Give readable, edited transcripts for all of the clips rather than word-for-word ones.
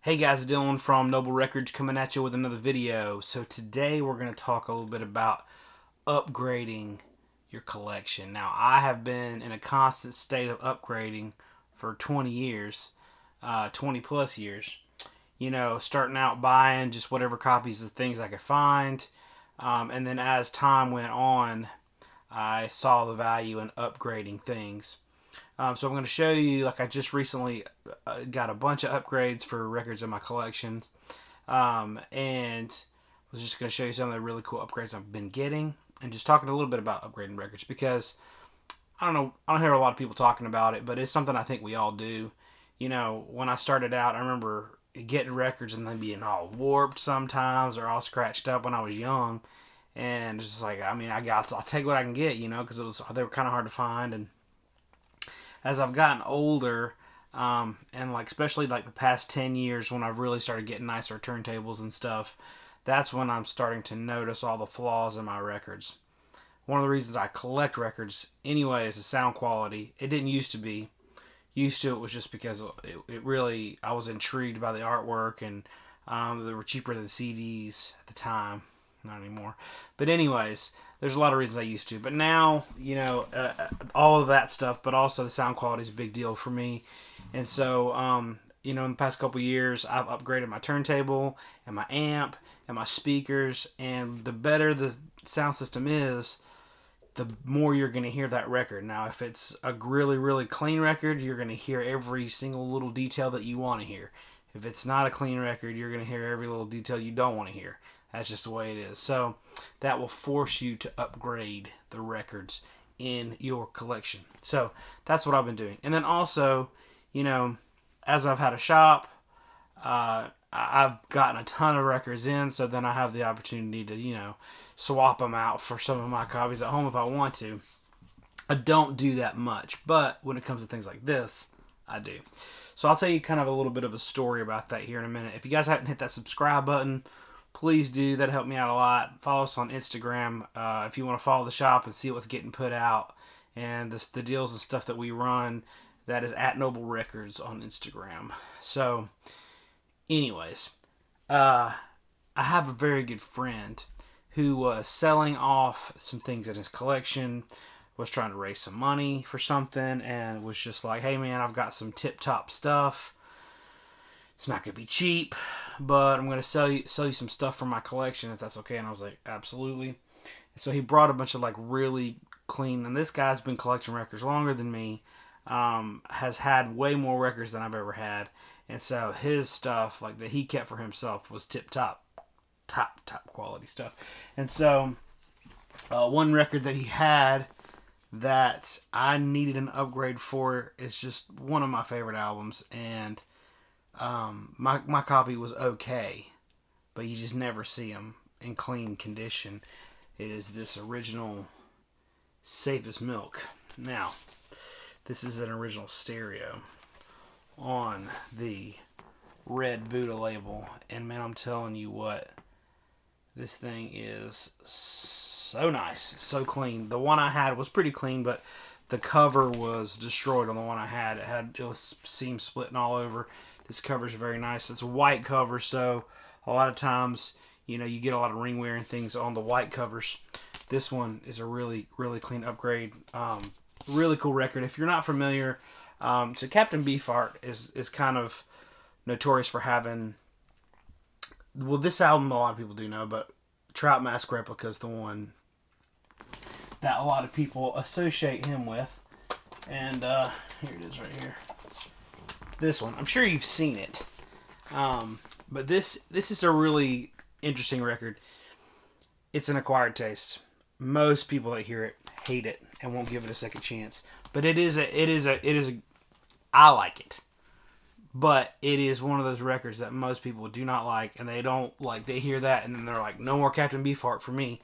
Hey guys, Dylan from Noble Records coming at you with another video. So today we're going to talk a little bit about upgrading your collection. Now I have been in a constant state of upgrading for 20 years, 20 plus years. You know, starting out buying just whatever copies of things I could find. And then as time went on, I saw the value in upgrading things. So I'm going to show you, like I just recently got a bunch of upgrades for records in my collections. And was just going to show you some of the really cool upgrades I've been getting. And just talking a little bit about upgrading records because, I don't know, I don't hear a lot of people talking about it, but it's something I think we all do. You know, when I started out, I remember getting records and then being all warped sometimes or all scratched up when I was young. And it's just like, I mean, I'll take what I can get, you know, because they were kind of hard to find. And as I've gotten older, and like especially like the past 10 years when I've really started getting nicer turntables and stuff, that's when I'm starting to notice all the flaws in my records. One of the reasons I collect records anyway is the sound quality. It didn't used to be. Used to it was just because it really, I was intrigued by the artwork, and they were cheaper than CDs at the time. Not anymore. But anyways, there's a lot of reasons I used to. But now, you know, all of that stuff, but also the sound quality is a big deal for me. And so, you know, in the past couple years, I've upgraded my turntable and my amp and my speakers. And the better the sound system is, the more you're going to hear that record. Now, if it's a really, really clean record, you're going to hear every single little detail that you want to hear. If it's not a clean record, you're going to hear every little detail you don't want to hear. That's just the way it is. So that will force you to upgrade the records in your collection. So that's what I've been doing. And then also, you know, as I've had a shop, I've gotten a ton of records in. So then I have the opportunity to, you know, swap them out for some of my copies at home if I want to. I don't do that much, but when it comes to things like this, I do. So I'll tell you kind of a little bit of a story about that here in a minute. If you guys haven't hit that subscribe button, please do. That'd help me out a lot. Follow us on Instagram if you want to follow the shop and see what's getting put out and the deals and stuff that we run. That is at Noble Records on Instagram. So, anyways, I have a very good friend who was selling off some things in his collection, was trying to raise some money for something, and was just like, hey man, I've got some tip-top stuff. It's not going to be cheap, but I'm going to sell you some stuff from my collection if that's okay. And I was like, absolutely. So he brought a bunch of like really clean, and this guy's been collecting records longer than me, has had way more records than I've ever had. And so his stuff, like that he kept for himself, was top quality stuff. And so one record that he had that I needed an upgrade for is just one of my favorite albums, and my copy was okay, but you just never see them in clean condition. It is this original Safe as Milk. Now, this is an original stereo on the red Buddha label, and man, I'm telling you what, this thing is so nice, so clean. The one I had was pretty clean, but the cover was destroyed on the one I had. It was seam splitting all over. This cover is very nice. It's a white cover, so a lot of times, you know, you get a lot of ring wear and things on the white covers. This one is a really, really clean upgrade. Really cool record. If you're not familiar, so Captain Beefheart is kind of notorious for having, well, this album a lot of people do know, but Trout Mask Replica is the one that a lot of people associate him with. And here it is right here. This one, I'm sure you've seen it, but this is a really interesting record. It's an acquired taste. Most people that hear it hate it and won't give it a second chance. But it is a. I like it, but it is one of those records that most people do not like, and they don't like. They hear that and then they're like, no more Captain Beefheart for me.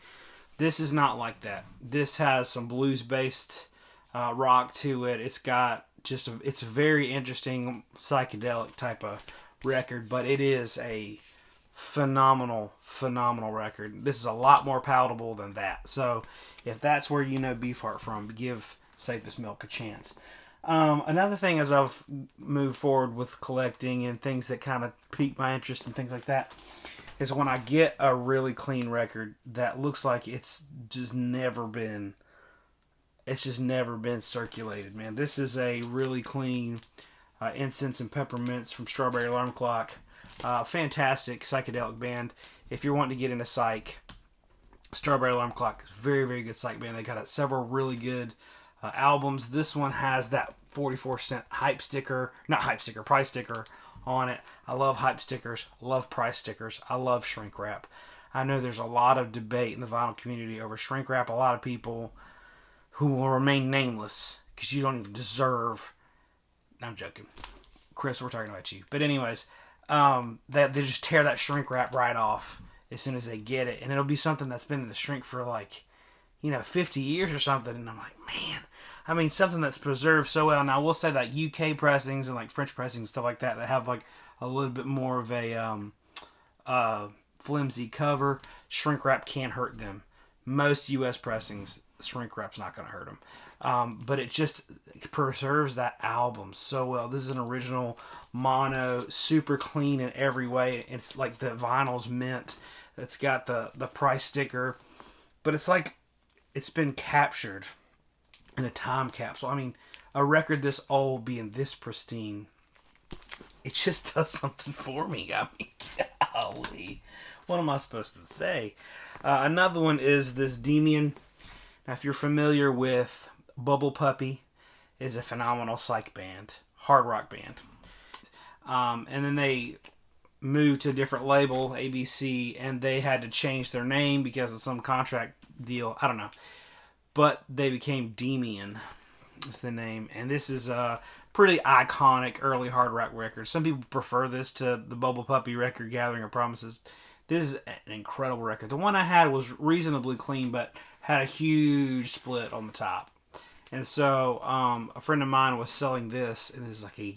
This is not like that. This has some blues based rock to it. It's got it's a very interesting psychedelic type of record, but it is a phenomenal record. This is a lot more palatable than that. So if that's where you know Beefheart from, give Safe as Milk a chance. Another thing as I've moved forward with collecting and things that kind of pique my interest and things like that is when I get a really clean record that looks like it's just never been circulated, man. This is a really clean Incense and Peppermints from Strawberry Alarm Clock. Fantastic psychedelic band. If you're wanting to get into psych, Strawberry Alarm Clock is very, very good psych band. They got several really good albums. This one has that 44-cent hype sticker, not hype sticker, price sticker on it. I love hype stickers, love price stickers. I love shrink wrap. I know there's a lot of debate in the vinyl community over shrink wrap. A lot of people who will remain nameless because you don't even deserve. I'm joking, Chris. We're talking about you. But anyways, they just tear that shrink wrap right off as soon as they get it, and it'll be something that's been in the shrink for 50 years or something. And I'm like, man, I mean, something that's preserved so well. Now I will say that UK pressings and French pressings and stuff like that have a little bit more of a flimsy cover. Shrink wrap can't hurt them. Most US pressings, shrink wrap's not going to hurt them. But it just preserves that album so well. This is an original mono, super clean in every way. It's like the vinyl's mint. It's got the price sticker, but it's like it's been captured in a time capsule. I mean, a record this old being this pristine, it just does something for me. I mean, golly, what am I supposed to say? Another one is this Demian. Now, if you're familiar with Bubble Puppy, is a phenomenal psych band, hard rock band. And then they moved to a different label, ABC, and they had to change their name because of some contract deal. I don't know. But they became Demian, is the name. And this is a pretty iconic early hard rock record. Some people prefer this to the Bubble Puppy record, Gathering of Promises. This is an incredible record. The one I had was reasonably clean, but had a huge split on the top. And so a friend of mine was selling this, and this is like a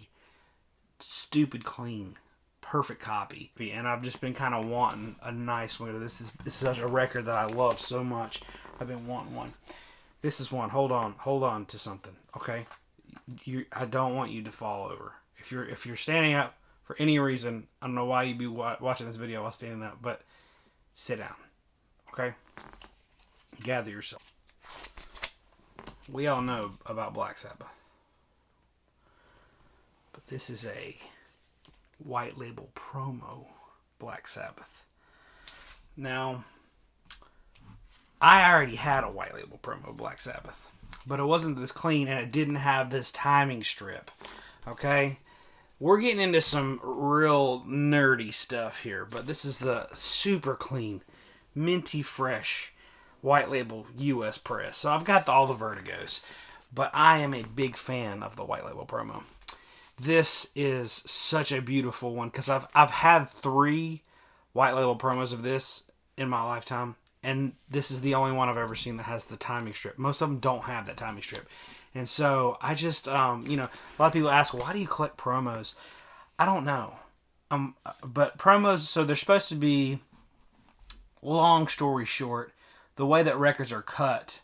stupid clean, perfect copy. And I've just been kind of wanting a nice one. This is such a record that I love so much. I've been wanting one. This is one. Hold on to something, okay? I don't want you to fall over. If you're standing up for any reason, I don't know why you'd be watching this video while standing up, but sit down, okay? Gather yourself. We all know about Black Sabbath, but this is a white label promo Black Sabbath. Now, I already had a white label promo Black Sabbath, but it wasn't this clean and it didn't have this timing strip, okay? We're getting into some real nerdy stuff here, but this is the super clean, minty fresh white label US press. So I've got all the Vertigos, but I am a big fan of the white label promo. This is such a beautiful one because I've had 3 white label promos of this in my lifetime, and this is the only one I've ever seen that has the timing strip. Most of them don't have that timing strip. And so I just, a lot of people ask, why do you collect promos? I don't know. But promos, so they're supposed to be, long story short, the way that records are cut,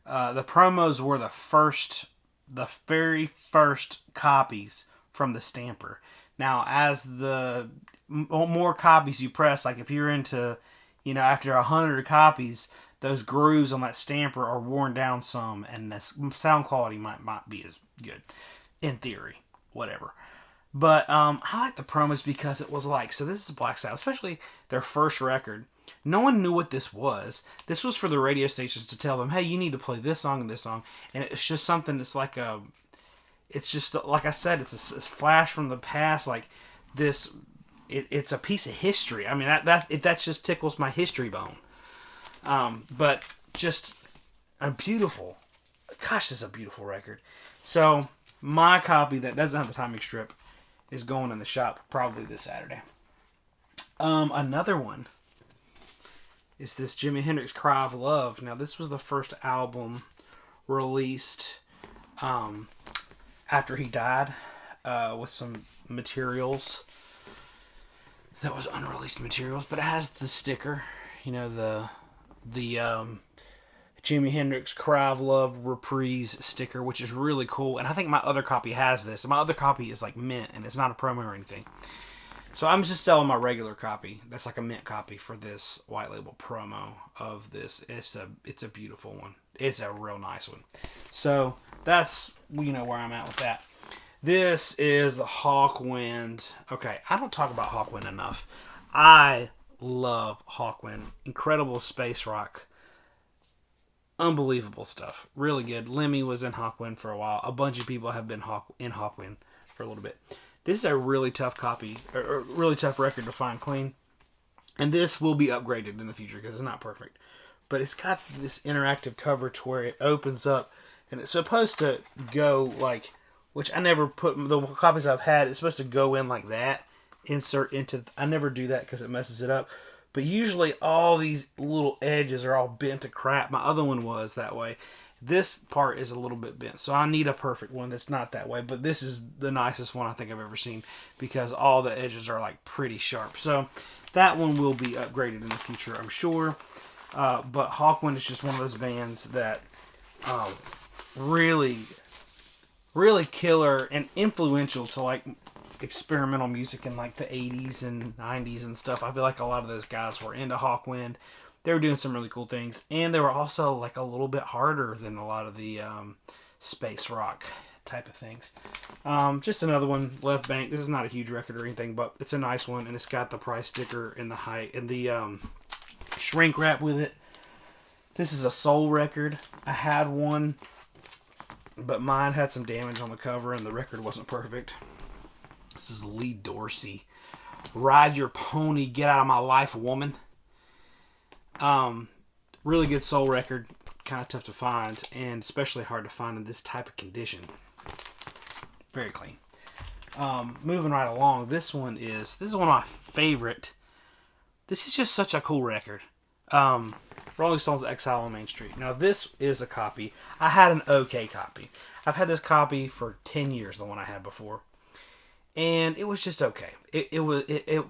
the promos were the very first copies from the stamper. Now, as the more copies you press, like if you're into, after 100 copies, those grooves on that stamper are worn down some, and the sound quality might be as good, in theory, whatever. But I like the promos because it was so this is Black Sabbath, especially their first record. No one knew what this was. This was for the radio stations to tell them, hey, you need to play this song and this song. And it's just something that's it's just, like I said, it's a flash from the past. Like this, it's a piece of history. I mean, that just tickles my history bone. But just a beautiful, gosh, this is a beautiful record. So my copy that doesn't have the timing strip is going in the shop probably this Saturday. Another one is this Jimi Hendrix Cry of Love. Now, this was the first album released after he died, with some materials that was unreleased materials, but it has the sticker, the Jimi Hendrix Cry of Love Reprise sticker, which is really cool. And I think my other copy has this. My other copy is like mint, and it's not a promo or anything. So I'm just selling my regular copy. That's like a mint copy for this white label promo of this. It's a beautiful one. It's a real nice one. So that's, you know, where I'm at with that. This is the Hawkwind. Okay, I don't talk about Hawkwind enough. I love Hawkwind. Incredible space rock. Unbelievable stuff. Really good. Lemmy was in Hawkwind for a while. A bunch of people have been in Hawkwind for a little bit. This is a really tough copy, or really tough record to find clean. And this will be upgraded in the future because it's not perfect. But it's got this interactive cover to where it opens up. And it's supposed to go like, which I never put, the copies I've had, it's supposed to go in like that. Insert into, I never do that because it messes it up. But usually all these little edges are all bent to crap. My other one was that way. This part is a little bit bent, so I need a perfect one that's not that way. But this is the nicest one I think I've ever seen because all the edges are like pretty sharp. So that one will be upgraded in the future, I'm sure. But Hawkwind is just one of those bands that really, really killer and influential to like experimental music in like the 80s and 90s and stuff. I feel like a lot of those guys were into Hawkwind. They were doing some really cool things, and they were also like a little bit harder than a lot of the space rock type of things. Just another one, Left Bank. This is not a huge record or anything, but it's a nice one, and it's got the price sticker and the height and the shrink wrap with it. This is a soul record. I had one, but mine had some damage on the cover, and the record wasn't perfect. This is Lee Dorsey. Ride Your Pony, Get Out of My Life, Woman. Really good soul record. Kind of tough to find, and especially hard to find in this type of condition. Very clean. Moving right along, this is one of my favorite. This is just such a cool record. Rolling Stones' Exile on Main Street. Now this is a copy. I had an okay copy. I've had this copy for 10 years, the one I had before. And it was just okay. It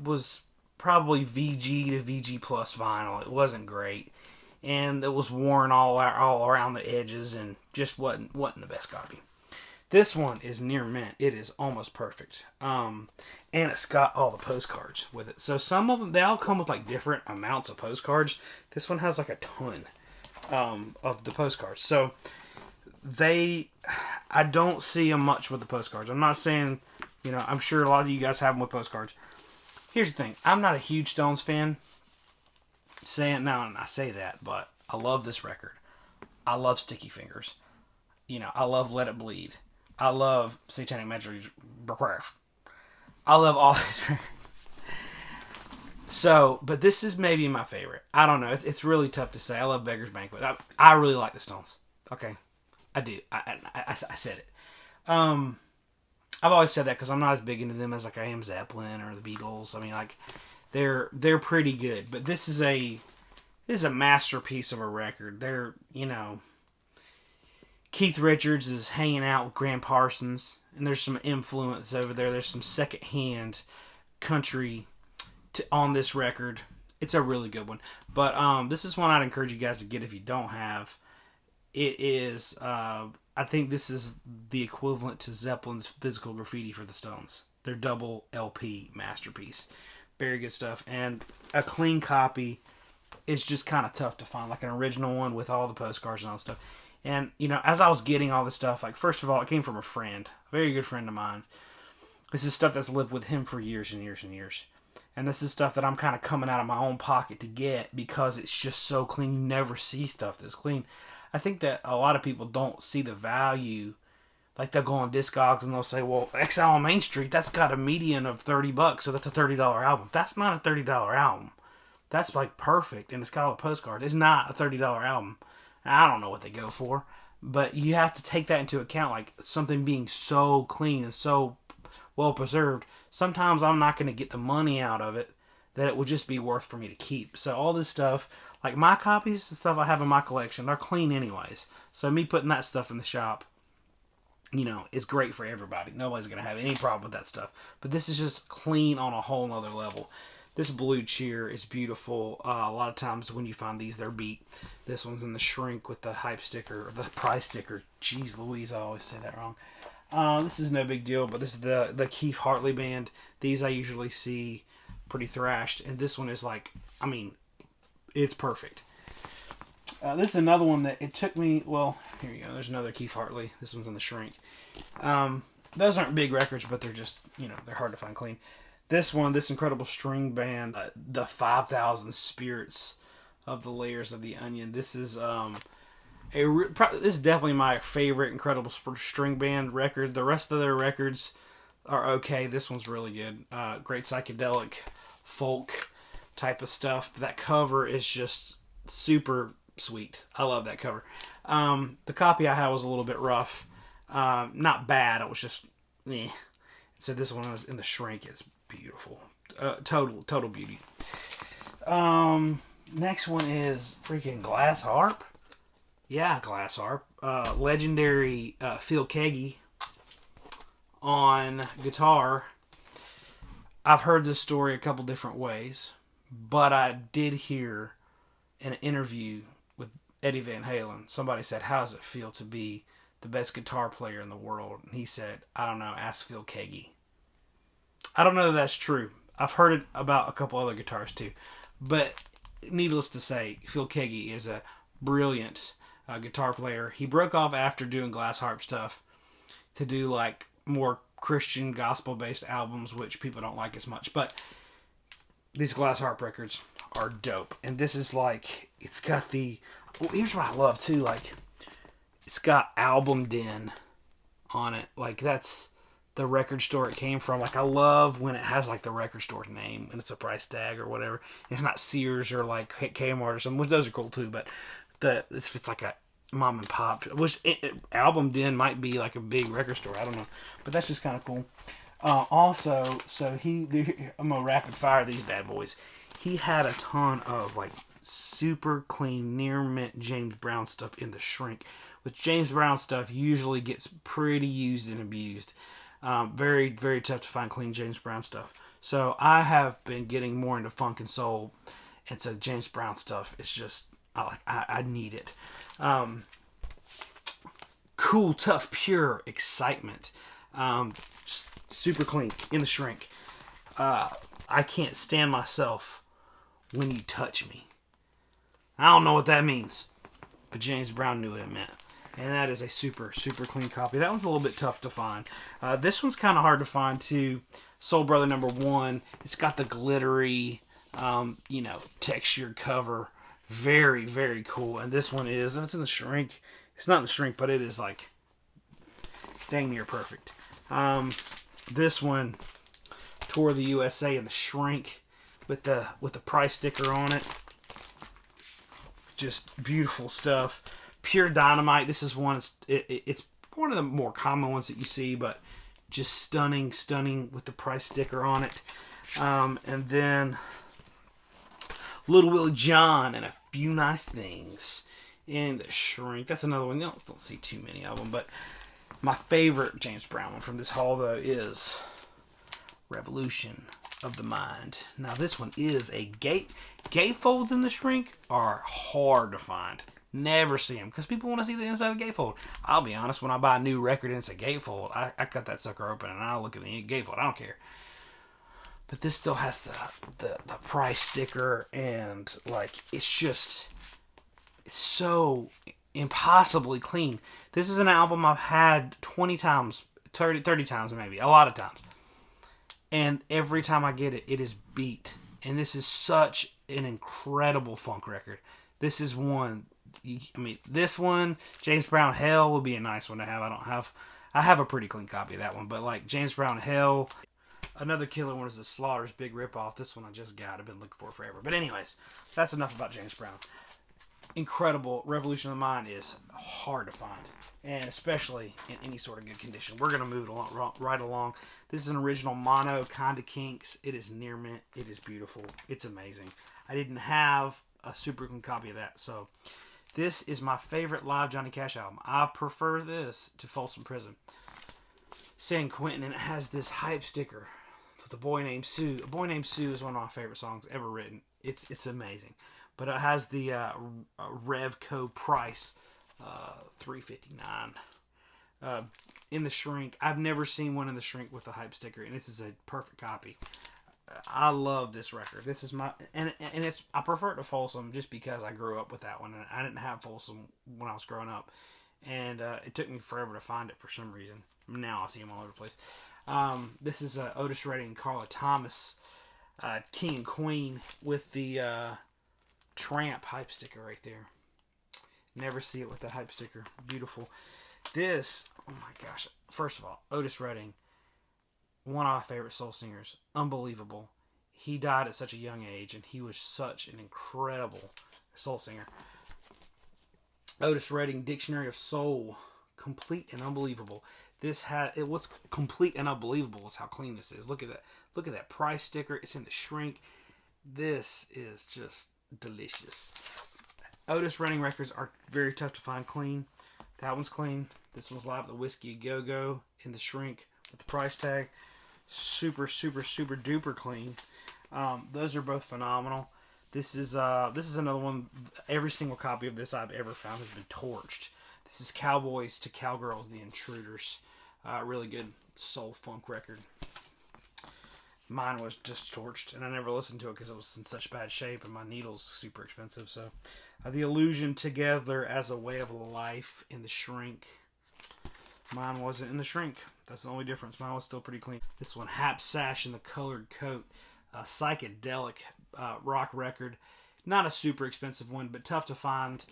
was probably VG to VG plus vinyl. It wasn't great, and it was worn all around the edges, and just wasn't the best copy. This one is near mint. It is almost perfect. And it's got all the postcards with it. So some of them, they all come with like different amounts of postcards. This one has like a ton of the postcards. So I don't see them much with the postcards. I'm not saying, you know, I'm sure a lot of you guys have them with postcards. Here's the thing. I'm not a huge Stones fan. And I say that, but I love this record. I love Sticky Fingers. You know, I love Let It Bleed. I love Satanic Magic. I love all these records. So, but this is maybe my favorite. I don't know. It's really tough to say. I love Beggar's Banquet. I really like the Stones. Okay. I do. I said it. I've always said that because I'm not as big into them as like I am Zeppelin or the Beatles. I mean, like they're pretty good, but this is a masterpiece of a record. They're, you know, Keith Richards is hanging out with Graham Parsons, and there's some influence over there. There's some secondhand country on this record. It's a really good one, but this is one I'd encourage you guys to get if you don't have. It is. I think this is the equivalent to Zeppelin's Physical Graffiti for the Stones. Their double LP masterpiece. Very good stuff. And a clean copy is just kind of tough to find. Like an original one with all the postcards and all that stuff. And, you know, as I was getting all this stuff, like, first of all, it came from a friend. A very good friend of mine. This is stuff that's lived with him for years and years and years. And this is stuff that I'm kind of coming out of my own pocket to get because it's just so clean. You never see stuff that's clean. I think that a lot of people don't see the value. Like, they'll go on Discogs and they'll say, well, Exile on Main Street, that's got a median of $30, so that's a $30 album. That's not a $30 album. That's, like, perfect, and it's got all the postcards. It's not a $30 album. I don't know what they go for, but you have to take that into account, like, something being so clean and so well preserved. Sometimes I'm not going to get the money out of it that it would just be worth for me to keep. So all this stuff, like my copies, the stuff I have in my collection, they're clean anyways. So me putting that stuff in the shop, you know, is great for everybody. Nobody's going to have any problem with that stuff. But this is just clean on a whole nother level. This blue cheer is beautiful. A lot of times when you find these, they're beat. This one's in the shrink with the hype sticker, or the price sticker. Jeez Louise, I always say that wrong. This is no big deal, but this is the Keith Hartley band. These I usually see pretty thrashed, and this one is like, I mean, it's perfect. This is another one that it took me, well, here you go. There's another Keith Hartley. This one's in the shrink. Those aren't big records, but they're just, they're hard to find clean. This one, this incredible string band, the 5,000 Spirits of the Layers of the Onion. This is this is definitely my favorite incredible string band record. The rest of their records are okay. This one's really good. Great psychedelic folk type of stuff. That cover is just super sweet. I love that cover. The copy I had was a little bit rough. Not bad. It was just meh. So this one was in the shrink. It's beautiful. Total beauty. Next one is freaking Glass Harp. Yeah, Glass Harp. Legendary Phil Keaggy on guitar. I've heard this story a couple different ways, but I did hear in an interview with Eddie Van Halen, somebody said, "How does it feel to be the best guitar player in the world?" And he said, "I don't know, ask Phil Keaggy." I don't know if that's true. I've heard it about a couple other guitarists too. But needless to say, Phil Keaggy is a brilliant guitar player. He broke off after doing Glass Harp stuff to do like more Christian gospel-based albums, which people don't like as much. But these Glass Harp records are dope. And this is like, it's got the... Well, here's what I love too. Like, it's got Album Den on it. Like, that's the record store it came from. Like, I love when it has like the record store's name and it's a price tag or whatever. It's not Sears or like Kmart or something, which those are cool too. But it's like a mom and pop, which Album Den might be like a big record store. I don't know, but that's just kind of cool. Also, so I'm gonna rapid fire these bad boys. He had a ton of like super clean near mint James Brown stuff in the shrink, which James Brown stuff usually gets pretty used and abused. Very, very tough to find clean James Brown stuff. So I have been getting more into funk and soul, and so James Brown stuff is just I need it. Cool, tough, pure excitement. Super clean in the shrink. I can't stand myself when you touch me. I don't know what that means, but James Brown knew what it meant. And that is a super, super clean copy. That one's a little bit tough to find. This one's kind of hard to find too. Soul Brother #1. It's got the glittery, textured cover. Very, very cool. And this one is, if it's in the shrink, it's not in the shrink, but it is like dang near perfect. This one, Tour of the USA in the shrink with the price sticker on it. Just beautiful stuff. Pure Dynamite. This is one. It's one of the more common ones that you see, but just stunning with the price sticker on it. And then Little Willie John and a Few Nice Things in the shrink. That's another one. You don't see too many of them, but my favorite James Brown one from this haul though is Revolution of the Mind. Now this one is a gatefolds in the shrink are hard to find. Never see them because people want to see the inside of the gatefold. I'll be honest, when I buy a new record and it's a gatefold, I cut that sucker open and I look at the gatefold. I don't care. But this still has the price sticker, and like it's so impossibly clean. This is an album I've had 20 times, 30 times maybe, a lot of times. And every time I get it, it is beat. And this is such an incredible funk record. This is one, this one, James Brown Hell would be a nice one to have. I have a pretty clean copy of that one, but like James Brown Hell. Another killer one is the Slaughter's Big Ripoff. This one I just got. I've been looking for it forever. But anyways, that's enough about James Brown. Incredible. Revolution of the Mind is hard to find, and especially in any sort of good condition. We're going to move it along, right along. This is an original mono, kind of kinks. It is near mint. It is beautiful. It's amazing. I didn't have a super clean copy of that, so this is my favorite live Johnny Cash album. I prefer this to Folsom Prison. San Quentin, and it has this hype sticker with The Boy Named Sue. A Boy Named Sue is one of my favorite songs ever written. It's amazing. But it has the Revco price, $3.59. In the shrink. I've never seen one in the shrink with a hype sticker, and this is a perfect copy. I love this record. This is my and it's I prefer it to Folsom just because I grew up with that one, and I didn't have Folsom when I was growing up, and it took me forever to find it for some reason. Now I see them all over the place. This is Otis Redding, Carla Thomas, King and Queen with the Tramp hype sticker right there. Never see it with that hype sticker. Beautiful. This, oh my gosh. First of all, Otis Redding, one of my favorite soul singers. Unbelievable. He died at such a young age, and he was such an incredible soul singer. Otis Redding, Dictionary of Soul, complete and unbelievable. It was complete and unbelievable is how clean this is. Look at that. Look at that price sticker. It's in the shrink. This is just delicious. Otis Redding records are very tough to find clean. That one's clean. This one's live at the Whiskey Go Go in the shrink with the price tag. Super, super, super duper clean. Those are both phenomenal. This is another one. Every single copy of this I've ever found has been torched. This is Cowboys to Cowgirls, The Intruders. Really good soul funk record. Mine was just torched, and I never listened to it because it was in such bad shape, and my needle's super expensive. So, The Illusion, Together as a Way of Life in the shrink. Mine wasn't in the shrink. That's the only difference. Mine was still pretty clean. This one, Hap Sash in the Colored Coat. A psychedelic rock record. Not a super expensive one, but tough to find.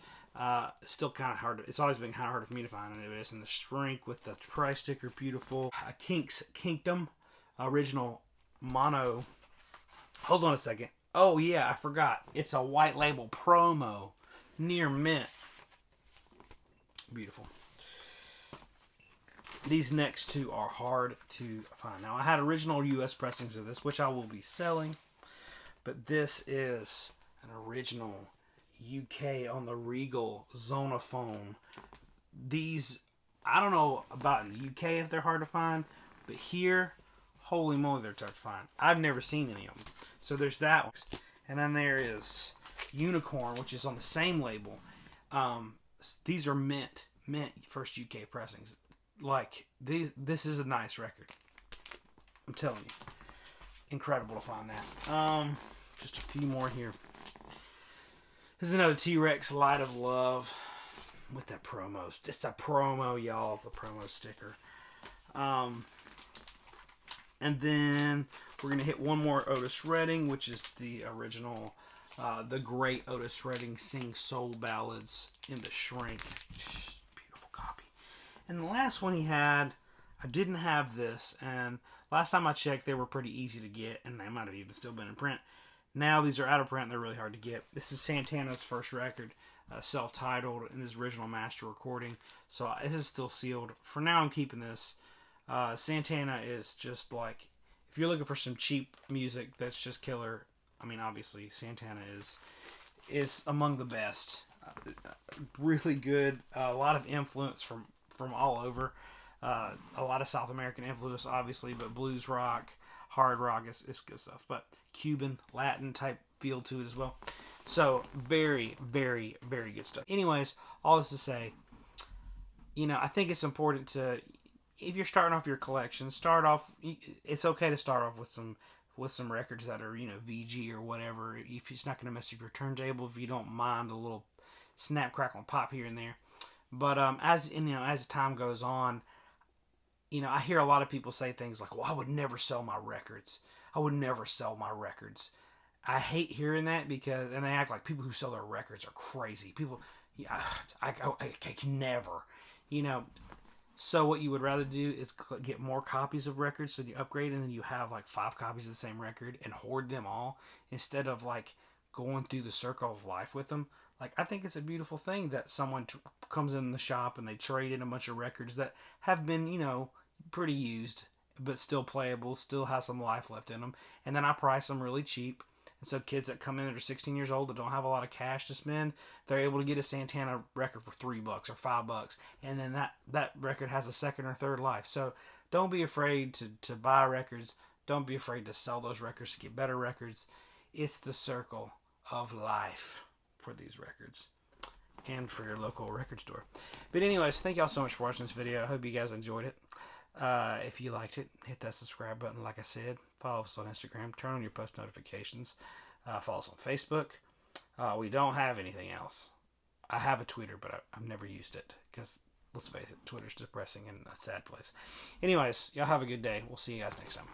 Still kind of hard. It's always been kind of hard for me to find. And it is in the shrink with the price sticker. Beautiful. Kinks Kingdom. Original mono. Hold on a second. Oh yeah, I forgot. It's a white label promo. Near mint. Beautiful. These next two are hard to find. Now, I had original U.S. pressings of this, which I will be selling. But this is an original UK on the Regal Zonophone. These, I don't know about in the UK if they're hard to find. But here, holy moly, they're tough to find. I've never seen any of them. So there's that one. And then there is Unicorn, which is on the same label. These are mint first UK pressings. Like, this is a nice record. I'm telling you. Incredible to find that. Just a few more here. This is another T-Rex, Light of Love. With that promo. It's a promo, y'all. The promo sticker. And then we're going to hit one more Otis Redding, which is the original, the great Otis Redding Sing Soul Ballads in the shrink. Beautiful copy. And the last one he had, I didn't have this, and last time I checked, they were pretty easy to get, and they might have even still been in print. Now these are out of print, and they're really hard to get. This is Santana's first record, self-titled, in his original master recording, so this is still sealed. For now, I'm keeping this. Santana is just like, if you're looking for some cheap music that's just killer, I mean, obviously, Santana is among the best. Really good, a lot of influence from all over. A lot of South American influence, obviously, but blues rock, hard rock, it's good stuff. But Cuban, Latin type feel to it as well. So, very, very, very good stuff. Anyways, all this to say, I think it's important to, if you're starting off your collection, it's okay to start off with some records that are, VG or whatever. If it's not going to mess up your turntable, if you don't mind a little snap, crackle, and pop here and there. But as time goes on, I hear a lot of people say things like, "Well, I would never sell my records. I would never sell my records." I hate hearing that and they act like people who sell their records are crazy. People, I can never, So what you would rather do is get more copies of records, so you upgrade, and then you have like 5 copies of the same record and hoard them all instead of like going through the circle of life with them. Like, I think it's a beautiful thing that someone comes in the shop and they trade in a bunch of records that have been, pretty used, but still playable, still have some life left in them. And then I price them really cheap. And so kids that come in that are 16 years old that don't have a lot of cash to spend, they're able to get a Santana record for $3 or $5. And then that record has a second or third life. So don't be afraid to buy records. Don't be afraid to sell those records to get better records. It's the circle of life for these records and for your local record store. But anyways, thank y'all so much for watching this video. I hope you guys enjoyed it. If you liked it, hit that subscribe button like I said. Follow us on Instagram. Turn on your post notifications. Follow us on Facebook. We don't have anything else. I have a Twitter, but I've never used it because, let's face it, Twitter's depressing and a sad place. Anyways, y'all have a good day. We'll see you guys next time.